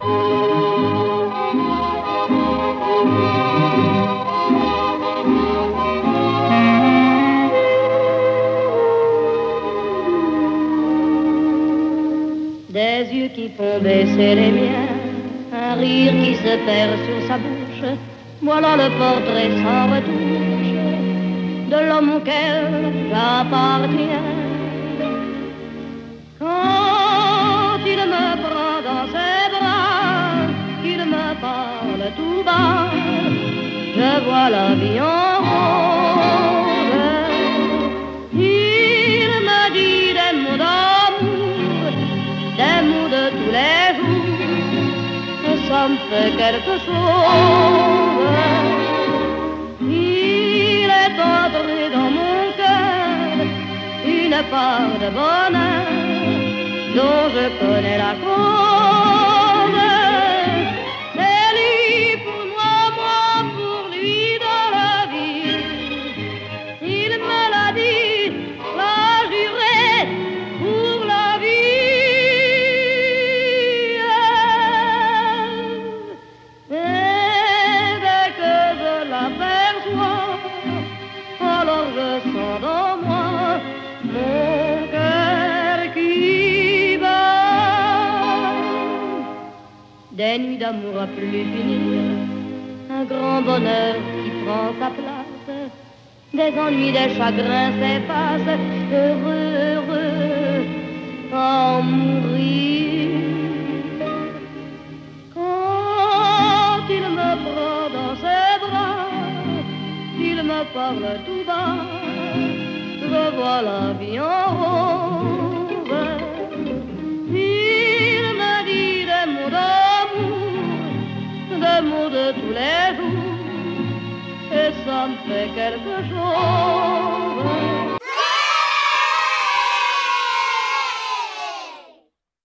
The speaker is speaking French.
Des yeux qui font baisser les miens, un rire qui se perd sur sa bouche, voilà le portrait sans retouche de l'homme auquel j'appartiens. Quand il me prend dans ses bras, qu'il me parle tout bas, je vois la vie en rose. Il me dit des mots d'amour, des mots de tous les jours, et ça me fait quelque chose. Il est entré dans mon cœur une part de bonheur dont je connais la cause. C'est lui pour moi, moi pour lui dans la vie. Il me l'a dit, l'a juré pour la vie. Et dès que je l'aperçois, alors je sens dans moi mon cœur qui bat. Des nuits d'amour à plus finir, un grand bonheur qui prend sa place, des ennuis, des chagrins s'effacent, heureux, heureux, à en mourir. Quand il me prend dans ses bras, il me parle tout bas, je vois la vie en rose. Il me dit des mots d'amour, des mots de tous les jours, et ça me fait quelque chose.